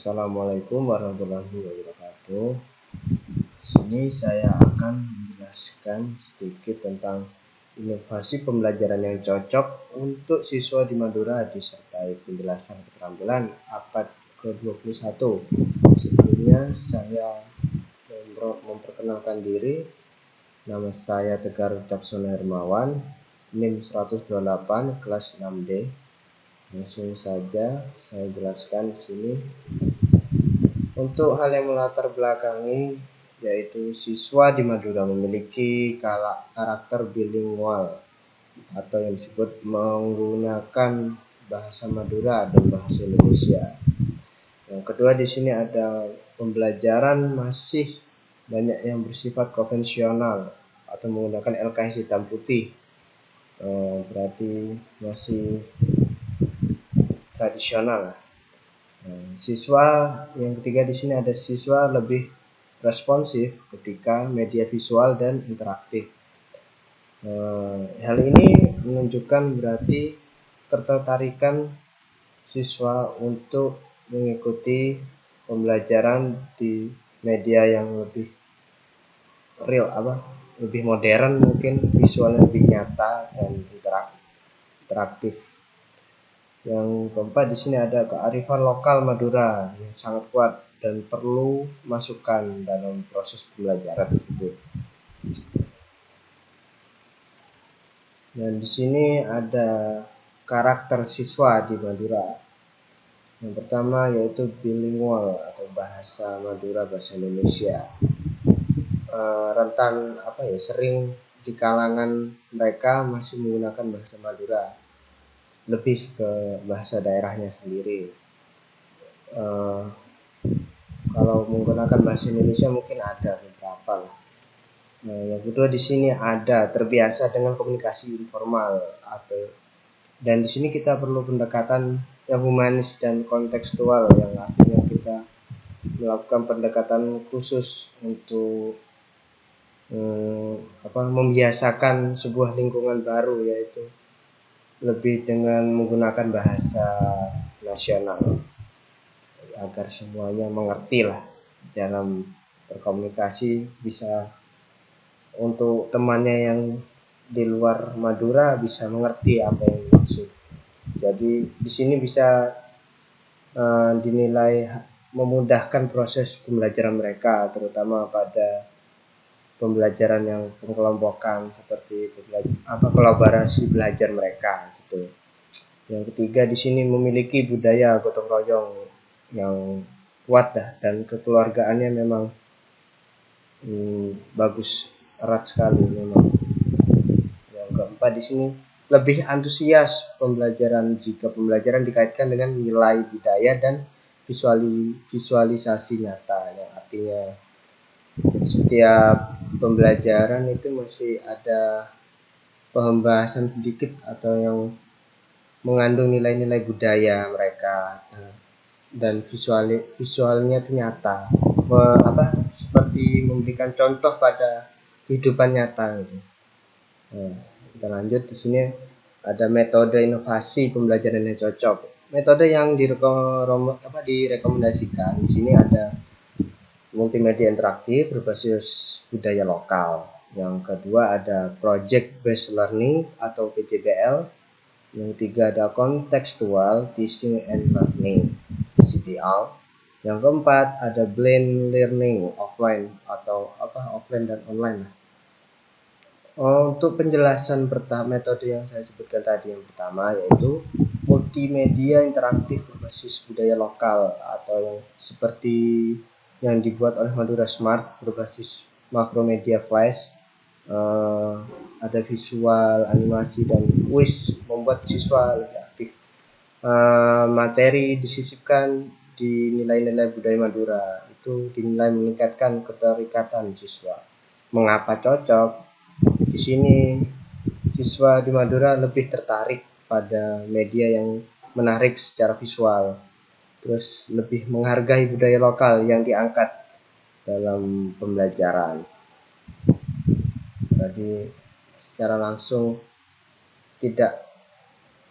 Assalamualaikum warahmatullahi wabarakatuh. Di sini saya akan menjelaskan sedikit tentang inovasi pembelajaran yang cocok untuk siswa di Madura disertai penjelasan keterampilan abad ke-21. Sebelumnya saya memperkenalkan diri. Nama saya Tegar Ucapsono Hermawan, NIM 128 kelas 6D. Langsung saja saya jelaskan di sini. Untuk hal yang melatar belakangi, yaitu siswa di Madura memiliki karakter bilingual atau yang disebut menggunakan bahasa Madura dan bahasa Indonesia. Yang kedua, di sini ada pembelajaran masih banyak yang bersifat konvensional atau menggunakan LKS hitam putih. Berarti masih tradisional. Siswa yang ketiga di sini ada siswa lebih responsif ketika media visual dan interaktif. Hal ini menunjukkan berarti ketertarikan siswa untuk mengikuti pembelajaran di media yang lebih real, lebih modern, mungkin visualnya lebih nyata dan interaktif. Yang keempat, di sini ada kearifan lokal Madura yang sangat kuat dan perlu masukan dalam proses pembelajaran tersebut. Dan di sini ada karakter siswa di Madura. Yang pertama yaitu bilingual atau bahasa Madura bahasa Indonesia. Rentan sering di kalangan mereka masih menggunakan bahasa Madura, lebih ke bahasa daerahnya sendiri. Kalau menggunakan bahasa Indonesia mungkin ada beberapa. Yang kedua, di sini ada terbiasa dengan komunikasi informal dan di sini kita perlu pendekatan yang humanis dan kontekstual, yang artinya kita melakukan pendekatan khusus untuk membiasakan sebuah lingkungan baru, yaitu lebih dengan menggunakan bahasa nasional agar semuanya mengerti lah dalam berkomunikasi, bisa untuk temannya yang di luar Madura bisa mengerti apa yang dimaksud. Jadi di sini bisa dinilai memudahkan proses pembelajaran mereka, terutama pada pembelajaran yang pengelompokan seperti kolaborasi belajar mereka gitu. Yang ketiga, di sini memiliki budaya gotong royong yang kuat dan kekeluargaannya memang bagus, erat sekali memang. Yang keempat, di sini lebih antusias pembelajaran jika pembelajaran dikaitkan dengan nilai budaya dan visualisasi nyata, yang artinya setiap pembelajaran itu masih ada pembahasan sedikit atau yang mengandung nilai-nilai budaya mereka, dan visualnya itu nyata, seperti memberikan contoh pada kehidupan nyata gitu. Kita lanjut. Di sini ada metode inovasi pembelajaran yang cocok. Metode yang direkomendasikan di sini ada multimedia interaktif berbasis budaya lokal. Yang kedua ada project based learning atau PJBL. Yang ketiga ada contextual teaching and learning, CTL. Yang keempat ada blend learning offline atau offline dan online. Untuk penjelasan metode yang saya sebutkan tadi, yang pertama yaitu multimedia interaktif berbasis budaya lokal atau yang seperti yang dibuat oleh Madura Smart berbasis makromedia flash, ada visual, animasi, dan kuis membuat siswa lebih aktif. Materi disisipkan di nilai-nilai budaya Madura, itu dinilai meningkatkan keterikatan siswa. Mengapa cocok? Di sini siswa di Madura lebih tertarik pada media yang menarik secara visual, terus lebih menghargai budaya lokal yang diangkat dalam pembelajaran. Jadi secara langsung tidak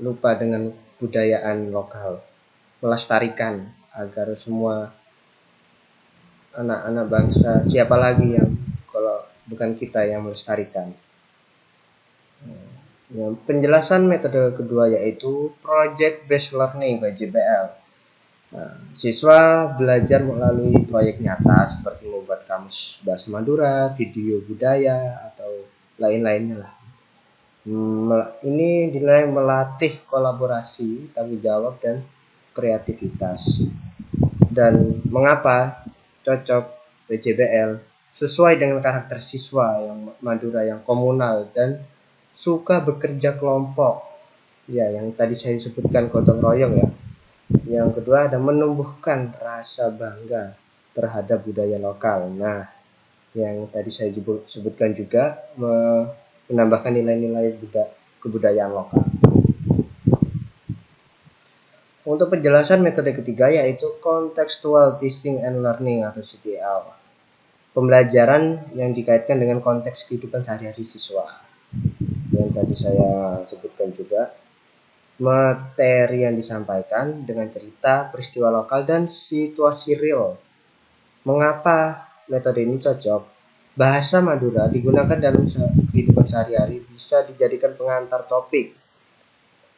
lupa dengan budayaan lokal, melestarikan agar semua anak-anak bangsa, siapa lagi yang kalau bukan kita yang melestarikan. Penjelasan metode kedua yaitu Project Based Learning (PJBL). Siswa belajar melalui proyek nyata seperti membuat kamus bahasa Madura, video budaya, atau lain-lainnya lah. Ini dinilai melatih kolaborasi, tanggung jawab, dan kreativitas. Dan mengapa cocok PJBL? Sesuai dengan karakter siswa yang Madura, yang komunal, dan suka bekerja kelompok. Ya, yang tadi saya sebutkan gotong royong ya. Yang kedua ada menumbuhkan rasa bangga terhadap budaya lokal. Nah, yang tadi saya sebutkan juga menambahkan nilai-nilai kebudayaan lokal. Untuk penjelasan metode ketiga yaitu Contextual Teaching and Learning atau CTL. Pembelajaran yang dikaitkan dengan konteks kehidupan sehari-hari siswa. Yang tadi saya sebutkan juga, materi yang disampaikan dengan cerita, peristiwa lokal, dan situasi real. Mengapa metode ini cocok? Bahasa Madura digunakan dalam kehidupan sehari-hari, bisa dijadikan pengantar topik.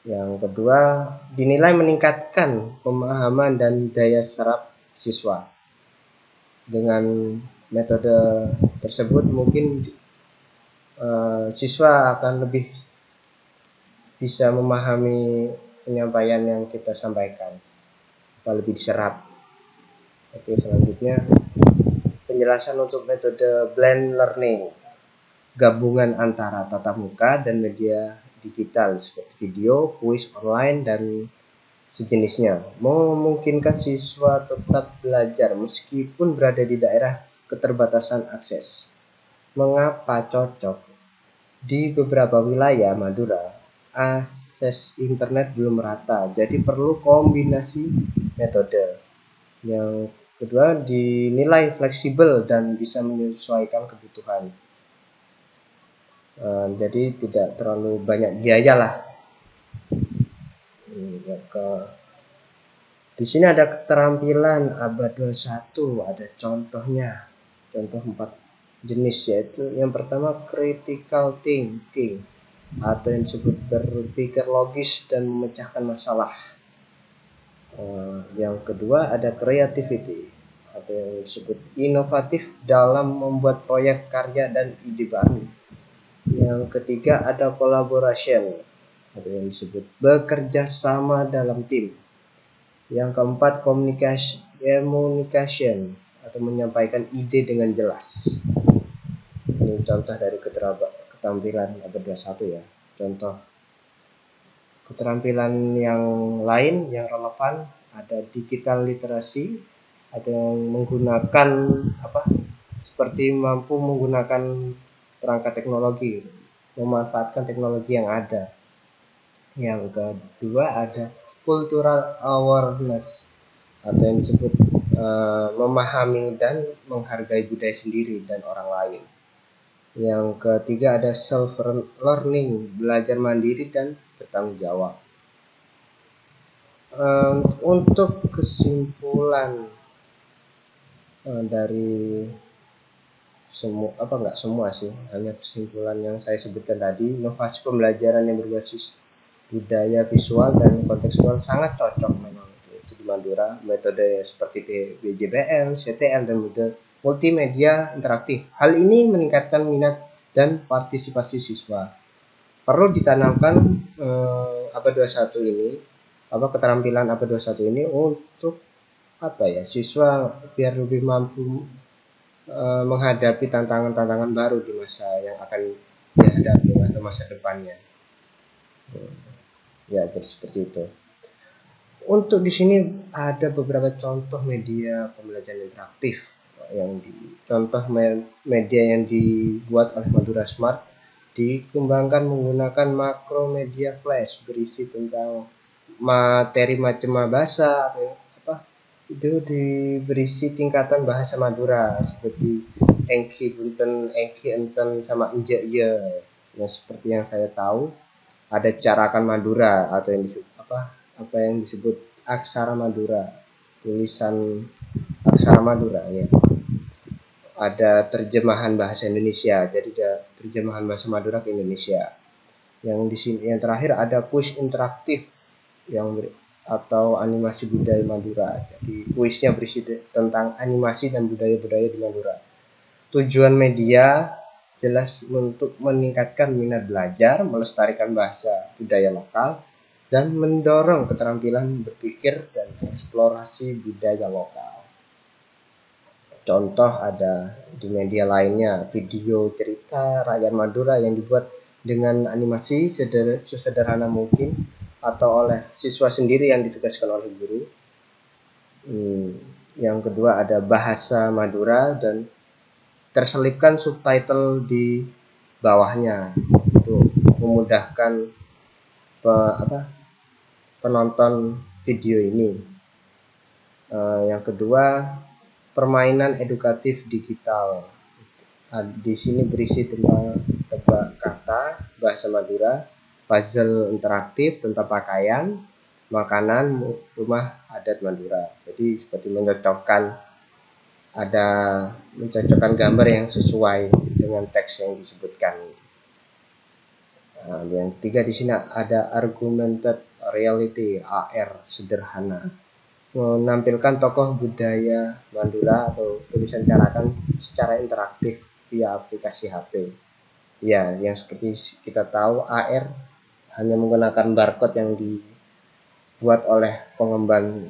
Yang kedua, dinilai meningkatkan pemahaman dan daya serap siswa. Dengan metode tersebut mungkin siswa akan lebih bisa memahami penyampaian yang kita sampaikan, lebih diserap. Oke, selanjutnya penjelasan untuk metode blend learning, gabungan antara tatap muka dan media digital seperti video, kuis online, dan sejenisnya, memungkinkan siswa tetap belajar meskipun berada di daerah keterbatasan akses. Mengapa cocok? Di beberapa wilayah Madura, akses internet belum merata, jadi perlu kombinasi metode. Yang kedua, dinilai fleksibel dan bisa menyesuaikan kebutuhan. Jadi tidak terlalu banyak biaya lah. Di sini ada keterampilan abad 21, ada contohnya. Contoh 4 jenis, yaitu yang pertama critical thinking atau yang disebut berpikir logis dan memecahkan masalah. Yang kedua ada creativity atau yang disebut inovatif dalam membuat proyek karya dan ide baru. Yang ketiga ada collaboration atau yang disebut bekerja sama dalam tim. Yang keempat communication atau menyampaikan ide dengan jelas. Ini contoh dari keterampilan abad 21 ya. Contoh keterampilan yang lain yang relevan ada digital literasi, ada yang menggunakan seperti mampu menggunakan perangkat teknologi, memanfaatkan teknologi yang ada. Yang kedua ada cultural awareness atau yang disebut memahami dan menghargai budaya sendiri dan orang lain. Yang ketiga ada self learning, belajar mandiri dan bertanggung jawab. Untuk kesimpulan dari semua enggak semua sih, hanya kesimpulan yang saya sebutkan tadi, inovasi pembelajaran yang berbasis budaya visual dan kontekstual sangat cocok memang itu di Madura. Metode seperti PJBL, CTL, dan metode multimedia interaktif. Hal ini meningkatkan minat dan partisipasi siswa. Perlu ditanamkan abad 21 ini, keterampilan abad 21 ini untuk siswa biar lebih mampu menghadapi tantangan-tantangan baru di masa yang akan dihadapi atau masa depannya. Ya, jadi seperti itu. Untuk di sini ada beberapa contoh media pembelajaran interaktif contoh media yang dibuat oleh Madura Smart dikembangkan menggunakan makromedia flash berisi tentang materi macam bahasa itu berisi tingkatan bahasa Madura seperti engki punten, engki enten, sama enje ya. Seperti yang saya tahu ada carakan Madura atau yang disebut aksara Madura. tulisan aksara Madura ya. Ada terjemahan bahasa Indonesia, jadi ada terjemahan bahasa Madura ke Indonesia. Yang di sini yang terakhir ada kuis interaktif atau animasi budaya Madura. Jadi kuisnya berisi tentang animasi dan budaya-budaya di Madura. Tujuan media jelas untuk meningkatkan minat belajar, melestarikan bahasa budaya lokal, dan mendorong keterampilan berpikir dan eksplorasi budaya lokal. Contoh ada di media lainnya, video cerita rakyat Madura yang dibuat dengan animasi sesederhana mungkin atau oleh siswa sendiri yang ditugaskan oleh guru. Yang kedua ada bahasa Madura dan terselipkan subtitle di bawahnya untuk memudahkan penonton video ini. Yang kedua, permainan edukatif digital. Di sini berisi tentang tebak kata bahasa Madura, puzzle interaktif tentang pakaian, makanan, rumah adat Madura. Jadi seperti mencocokkan gambar yang sesuai dengan teks yang disebutkan. Yang ketiga di sini ada augmented reality (AR) sederhana, menampilkan tokoh budaya Madura atau tulisan carakan secara interaktif via aplikasi HP. Ya, yang seperti kita tahu AR hanya menggunakan barcode yang dibuat oleh pengembang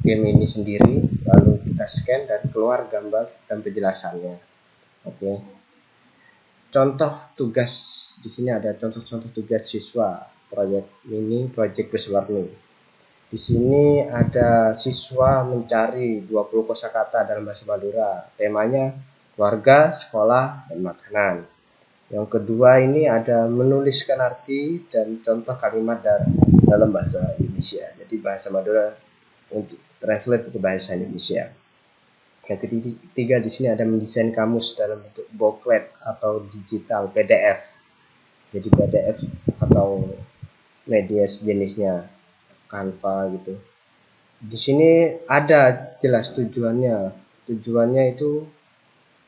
game ini sendiri, lalu kita scan dan keluar gambar dan penjelasannya. Oke. Contoh tugas di sini ada contoh-contoh tugas siswa proyek mini, proyek berwarna. Di sini ada siswa mencari 20 kosakata dalam bahasa Madura. Temanya keluarga, sekolah, dan makanan. Yang kedua ini ada menuliskan arti dan contoh kalimat dalam bahasa Indonesia. Jadi bahasa Madura untuk translate ke bahasa Indonesia. Yang ketiga di sini ada mendesain kamus dalam bentuk booklet atau digital PDF. Jadi PDF atau media sejenisnya, Canva gitu. Di sini ada jelas tujuannya. Tujuannya itu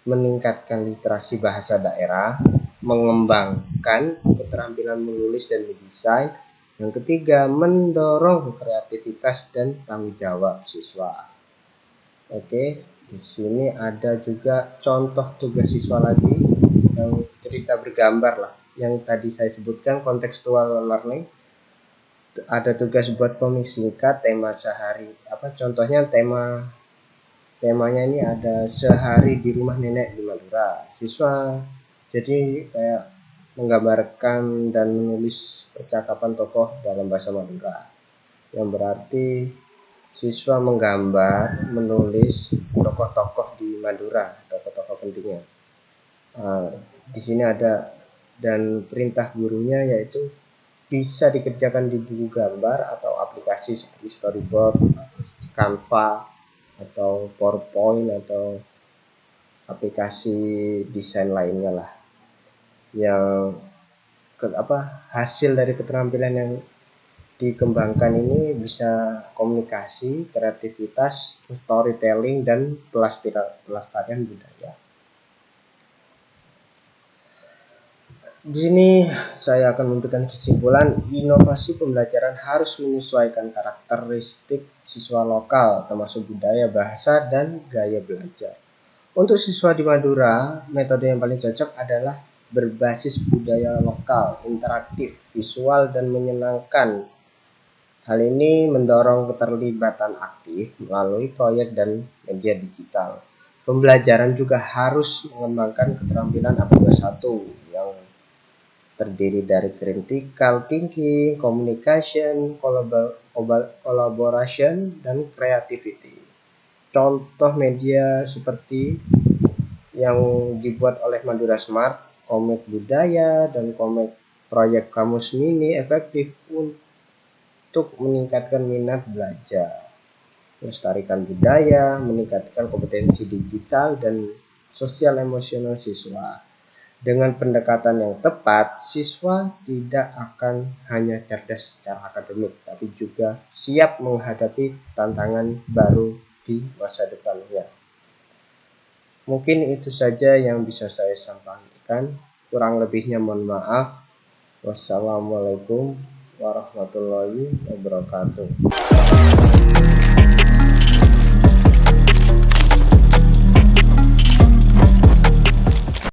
meningkatkan literasi bahasa daerah, mengembangkan keterampilan menulis dan mendesain. Yang ketiga, mendorong kreativitas dan tanggung jawab siswa. Oke, di sini ada juga contoh tugas siswa lagi yang cerita bergambar lah. Yang tadi saya sebutkan contextual learning. Ada tugas buat komik singkat tema sehari. Contohnya temanya ini ada sehari di rumah nenek di Madura. Siswa jadi kayak menggambarkan dan menulis percakapan tokoh dalam bahasa Madura, yang berarti siswa menggambar, menulis tokoh-tokoh di Madura, tokoh-tokoh pentingnya. Di sini ada dan perintah gurunya yaitu bisa dikerjakan di buku gambar atau aplikasi seperti storyboard, Canva, atau PowerPoint atau aplikasi desain lainnya lah. Yang hasil dari keterampilan yang dikembangkan ini bisa komunikasi, kreativitas, storytelling, dan pelestarian budaya. Di sini saya akan memberikan kesimpulan, inovasi pembelajaran harus menyesuaikan karakteristik siswa lokal, termasuk budaya, bahasa, dan gaya belajar. Untuk siswa di Madura, metode yang paling cocok adalah berbasis budaya lokal, interaktif, visual, dan menyenangkan. Hal ini mendorong keterlibatan aktif melalui proyek dan media digital. Pembelajaran juga harus mengembangkan keterampilan ABK 1 yang terdiri dari critical thinking, communication, collaboration, dan creativity. Contoh media seperti yang dibuat oleh Madura Smart, komik budaya, dan komik proyek kamus mini efektif untuk meningkatkan minat belajar, melestarikan budaya, meningkatkan kompetensi digital dan sosial emosional siswa. Dengan pendekatan yang tepat, siswa tidak akan hanya cerdas secara akademik, tapi juga siap menghadapi tantangan baru di masa depannya. Mungkin itu saja yang bisa saya sampaikan. Kurang lebihnya mohon maaf. Wassalamualaikum warahmatullahi wabarakatuh.